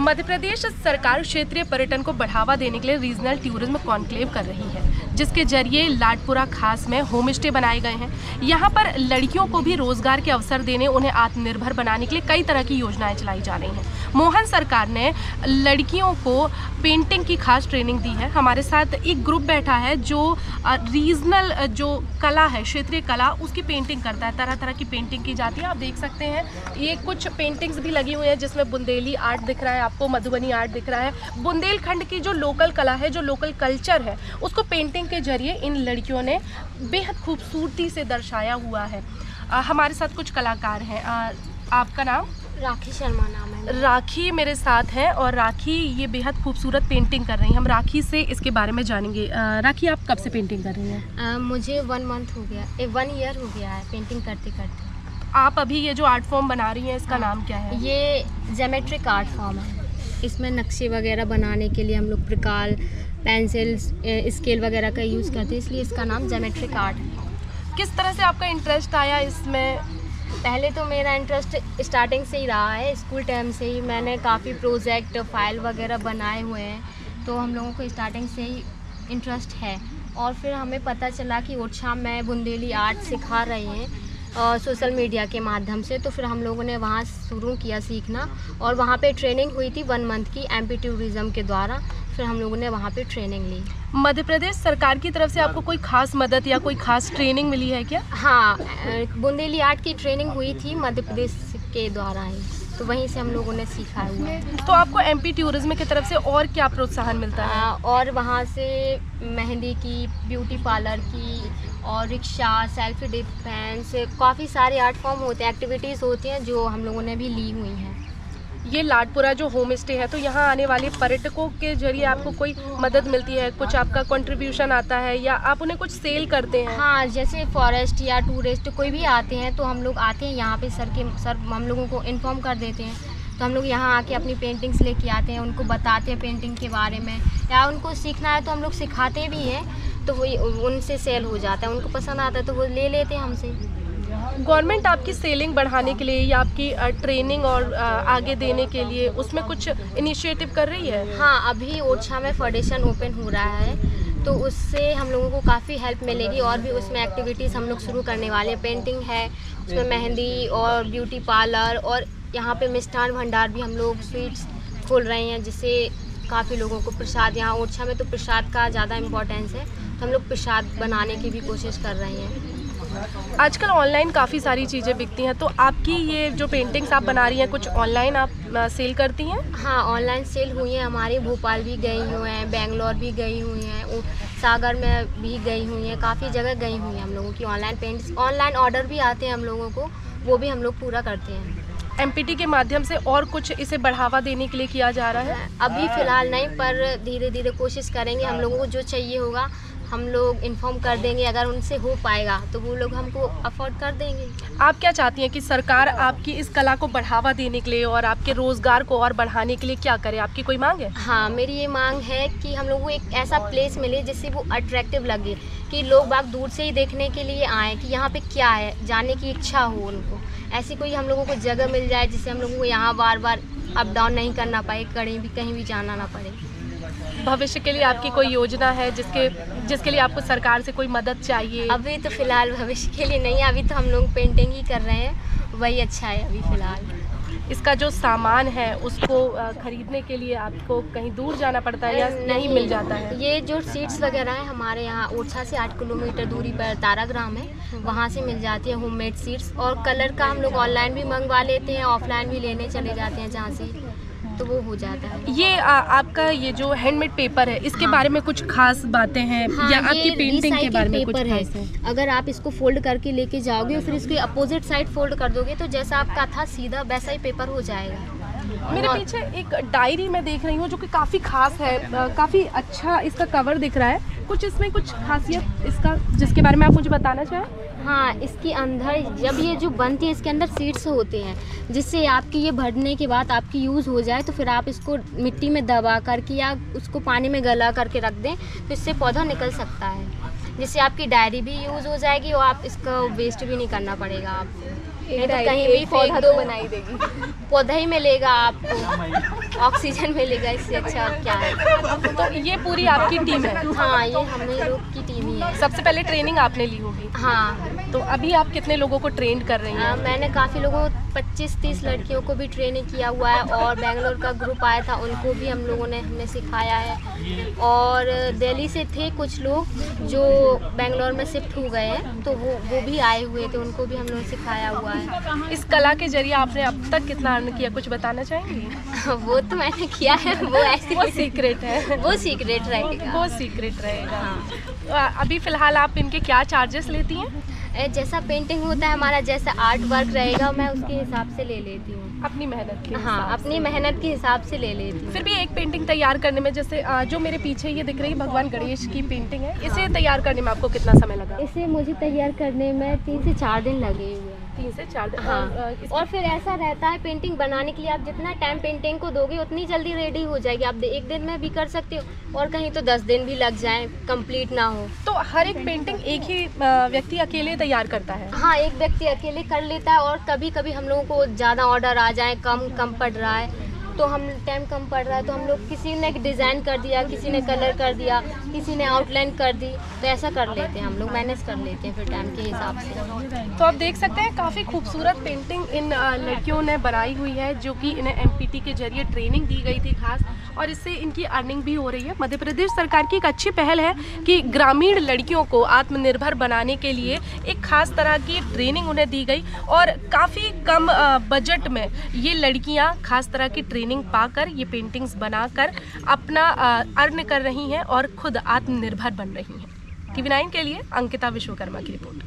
मध्य प्रदेश सरकार क्षेत्रीय पर्यटन को बढ़ावा देने के लिए रीजनल टूरिज्म कॉन्क्लेव कर रही है, जिसके जरिए लाडपुरा खास में होम स्टे बनाए गए हैं। यहाँ पर लड़कियों को भी रोजगार के अवसर देने, उन्हें आत्मनिर्भर बनाने के लिए कई तरह की योजनाएं चलाई जा रही हैं। मोहन सरकार ने लड़कियों को पेंटिंग की खास ट्रेनिंग दी है। हमारे साथ एक ग्रुप बैठा है जो रीजनल जो कला है, क्षेत्रीय कला, उसकी पेंटिंग करता है। तरह तरह की पेंटिंग की जाती है। आप देख सकते हैं ये कुछ पेंटिंग्स भी लगी हुई हैं जिसमें बुंदेली आर्ट दिख रहा है, आपको मधुबनी आर्ट दिख रहा है। बुंदेलखंड की जो लोकल कला है, जो लोकल कल्चर है, उसको पेंटिंग के जरिए इन लड़कियों ने बेहद खूबसूरती से दर्शाया हुआ है। हमारे साथ कुछ कलाकार हैं। आपका नाम? राखी शर्मा नाम है। राखी मेरे साथ है और राखी ये बेहद खूबसूरत पेंटिंग कर रही हैं। हम राखी से इसके बारे में जानेंगे। राखी, आप कब से पेंटिंग कर रही हैं? मुझे 1 मंथ हो गया, 1 ईयर हो गया है पेंटिंग करते करते। आप अभी ये जो आर्ट फॉर्म बना रही हैं, इसका नाम क्या है? ये ज्योमेट्रिक आर्ट फॉर्म है। इसमें नक्शे वगैरह बनाने के लिए हम लोग प्रकाल, पेंसिल, स्केल वगैरह का यूज़ करते हैं, इसलिए इसका नाम ज्योमेट्रिक आर्ट है। किस तरह से आपका इंटरेस्ट आया इसमें? पहले तो मेरा इंटरेस्ट स्टार्टिंग से ही रहा है। स्कूल टाइम से ही मैंने काफ़ी प्रोजेक्ट, फाइल वगैरह बनाए हुए हैं, तो हम लोगों को स्टार्टिंग से ही इंटरेस्ट है। और फिर हमें पता चला कि ओरछा में बुंदेली आर्ट सिखा रहे हैं सोशल मीडिया के माध्यम से, तो फिर हम लोगों ने वहाँ शुरू किया सीखना। और वहाँ पे ट्रेनिंग हुई थी 1 मंथ की एमपी टूरिज़्म के द्वारा। फिर हम लोगों ने वहाँ पे ट्रेनिंग ली। मध्य प्रदेश सरकार की तरफ से आपको कोई खास मदद या कोई खास ट्रेनिंग मिली है क्या? हाँ, बुंदेली आर्ट की ट्रेनिंग हुई थी मध्य प्रदेश के द्वारा ही, तो वहीं से हम लोगों ने सीखा हुआ है। तो आपको एमपी टूरिज्म की तरफ से और क्या प्रोत्साहन मिलता है? और वहाँ से मेहंदी की, ब्यूटी पार्लर की, और रिक्शा, सेल्फ डिफेंस, काफ़ी सारे आर्ट फॉर्म होते हैं, एक्टिविटीज़ होती हैं जो हम लोगों ने भी ली हुई हैं। ये लाडपुरा जो होम स्टे है, तो यहाँ आने वाले पर्यटकों के जरिए आपको कोई मदद मिलती है? कुछ आपका कंट्रीब्यूशन आता है या आप उन्हें कुछ सेल करते हैं? हाँ, जैसे फॉरेस्ट या टूरिस्ट कोई भी आते हैं तो हम लोग आते हैं यहाँ पे, सर हम लोगों को इन्फॉर्म कर देते हैं, तो हम लोग यहाँ आके अपनी पेंटिंग्स लेके आते हैं, उनको बताते हैं पेंटिंग के बारे में, या उनको सीखना है तो हम लोग सिखाते भी हैं, तो वो उनसे सेल हो जाता है। उनको पसंद आता है तो वो ले लेते हैं हमसे। गवर्नमेंट आपकी सेलिंग बढ़ाने के लिए या आपकी ट्रेनिंग और आगे देने के लिए उसमें कुछ इनिशिएटिव कर रही है? हाँ, अभी ओरछा में फाउंडेशन ओपन हो रहा है, तो उससे हम लोगों को काफ़ी हेल्प मिलेगी। और भी उसमें एक्टिविटीज़ हम लोग शुरू करने वाले हैं। पेंटिंग है, उसमें मेहंदी और ब्यूटी पार्लर, और यहाँ पे मिष्ठान भंडार भी हम लोग स्वीट्स खोल रहे हैं, जिससे काफ़ी लोगों को प्रसाद, यहाँ ओरछा में तो प्रसाद का ज़्यादा इम्पोर्टेंस है, तो हम लोग प्रसाद बनाने की भी कोशिश कर रहे हैं। आजकल ऑनलाइन काफ़ी सारी चीज़ें बिकती हैं, तो आपकी ये जो पेंटिंग्स आप बना रही हैं, कुछ ऑनलाइन आप सेल करती हैं? हाँ, ऑनलाइन सेल हुई हैं हमारी। भोपाल भी गई हुई हैं, बेंगलोर भी गई हुई हैं, सागर में भी गई हुई हैं, काफ़ी जगह गई हुई हैं हम लोगों की ऑनलाइन पेंट्स। ऑनलाइन ऑर्डर भी आते हैं हम लोगों को, वो भी हम लोग पूरा करते हैं। एमपीटी के माध्यम से और कुछ इसे बढ़ावा देने के लिए किया जा रहा है? अभी फ़िलहाल नहीं, पर धीरे धीरे कोशिश करेंगे। हम लोगों को जो चाहिए होगा हम लोग इन्फॉर्म कर देंगे, अगर उनसे हो पाएगा तो वो लोग हमको अफोर्ड कर देंगे। आप क्या चाहती हैं कि सरकार आपकी इस कला को बढ़ावा देने के लिए और आपके रोज़गार को और बढ़ाने के लिए क्या करे? आपकी कोई मांग है? हाँ, मेरी ये मांग है कि हम लोगों को एक ऐसा प्लेस मिले जिससे वो अट्रैक्टिव लगे, कि लोग बाग दूर से ही देखने के लिए आएँ, कि यहाँ पे क्या है, जानने की इच्छा हो उनको। ऐसी कोई हम लोगों को जगह मिल जाए जिससे हम लोगों को यहाँ बार बार अप डाउन नहीं करना पाए, कहीं भी जाना ना पड़े। भविष्य के लिए आपकी कोई योजना है जिसके लिए आपको सरकार से कोई मदद चाहिए? अभी तो फ़िलहाल भविष्य के लिए नहीं है, अभी तो हम लोग पेंटिंग ही कर रहे हैं, वही अच्छा है अभी फ़िलहाल। इसका जो सामान है उसको खरीदने के लिए आपको कहीं दूर जाना पड़ता है या नहीं मिल जाता है? ये जो सीड्स वगैरह हैं हमारे यहाँ ओरछा से 8 किलोमीटर दूरी पर ताराग्राम है, वहाँ से मिल जाती है होममेड सीड्स। और कलर का हम लोग ऑनलाइन भी मंगवा लेते हैं, ऑफलाइन भी लेने चले जाते हैं जहाँ से, तो वो हो जाता है। ये आपका ये जो हैंडमेड पेपर है, इसके बारे में कुछ खास बातें हैं? हाँ, या आपकी पेंटिंग के बारे में कुछ खास है? अगर आप इसको फोल्ड करके लेके जाओगे और फिर इसके अपोजिट साइड फोल्ड कर दोगे तो जैसा आपका था सीधा वैसा ही पेपर हो जाएगा। मेरे पीछे एक डायरी मैं देख रही हूँ जो कि काफ़ी खास है, काफ़ी अच्छा इसका कवर दिख रहा है। कुछ इसमें कुछ खासियत इसका जिसके बारे में आप मुझे बताना चाहें? हाँ, इसके अंदर जब ये जो बनती है इसके अंदर सीड्स होते हैं, जिससे आपकी ये भरने के बाद आपकी यूज़ हो जाए तो फिर आप इसको मिट्टी में दबा करके या उसको पानी में गला करके रख दें, तो इससे पौधा निकल सकता है, जिससे आपकी डायरी भी यूज़ हो जाएगी और आप इसका वेस्ट भी नहीं करना पड़ेगा आपको। नहीं तो कहीं भी पौधा तो बना ही देगी, पौधा ही मिलेगा आपको, ऑक्सीजन मिलेगा, इससे अच्छा क्या है। तो ये पूरी आपकी टीम है? हाँ, ये हम लोग की टीम ही है। सबसे पहले ट्रेनिंग आपने ली होगी? हाँ। तो अभी आप कितने लोगों को ट्रेन कर रही हैं? मैंने काफ़ी लोगों 25-30 लड़कियों को भी ट्रेनिंग किया हुआ है, और बेंगलोर का ग्रुप आया था उनको भी हम लोगों ने हमें सिखाया है, और दिल्ली से थे कुछ लोग जो बेंगलोर में शिफ्ट हो गए हैं, तो वो भी आए हुए थे, उनको भी हम लोगों ने सिखाया हुआ है। इस कला के जरिए आपने अब तक कितना अर्न किया, कुछ बताना चाहेंगी? वो तो मैंने किया है, वो ऐसे वो सीक्रेट है, वो सीक्रेट रहेगा, वो सीक्रेट रहेगा। हाँ। अभी फिलहाल आप इनके क्या चार्जेस लेती हैं? जैसा पेंटिंग होता है हमारा, जैसा आर्ट वर्क रहेगा, मैं उसके हिसाब से ले लेती हूँ, अपनी मेहनत के? हाँ, अपनी मेहनत के हिसाब से ले लेती हूँ। फिर भी एक पेंटिंग तैयार करने में, जैसे जो मेरे पीछे ये दिख रही है भगवान गणेश की पेंटिंग है, इसे तैयार करने में आपको कितना समय लगा? इसे मुझे तैयार करने में 3 से 4 दिन लगे हुए हैं। 3 से 4 दिन? हाँ। और फिर ऐसा रहता है, पेंटिंग बनाने के लिए आप जितना टाइम पेंटिंग को दोगे उतनी जल्दी रेडी हो जाएगी। आप एक दिन में भी कर सकते हो, और कहीं तो 10 दिन भी लग जाए, कंप्लीट ना हो। तो हर एक पेंटिंग एक ही व्यक्ति अकेले तैयार करता है? हाँ, एक व्यक्ति अकेले कर लेता है, और कभी कभी हम लोगों को ज़्यादा ऑर्डर आ जाए, कम पड़ रहा है, तो हम टाइम कम पड़ रहा है, तो हम लोग किसी ने डिज़ाइन कर दिया, किसी ने कलर कर दिया, किसी ने आउटलाइन कर दी, तो ऐसा कर लेते हैं हम लोग, मैनेज कर लेते हैं फिर टाइम के हिसाब से। तो आप देख सकते हैं काफ़ी खूबसूरत पेंटिंग इन लड़कियों ने बनाई हुई है, जो कि इन्हें एमपीटी के जरिए ट्रेनिंग दी गई थी खास, और इससे इनकी अर्निंग भी हो रही है। मध्य प्रदेश सरकार की एक अच्छी पहल है कि ग्रामीण लड़कियों को आत्मनिर्भर बनाने के लिए एक खास तरह की ट्रेनिंग उन्हें दी गई, और काफ़ी कम बजट में ये लड़कियां खास तरह की ट्रेनिंग पाकर ये पेंटिंग्स बनाकर अपना अर्न कर रही हैं और खुद आत्मनिर्भर बन रही हैं। TV9 के लिए अंकिता विश्वकर्मा की रिपोर्ट।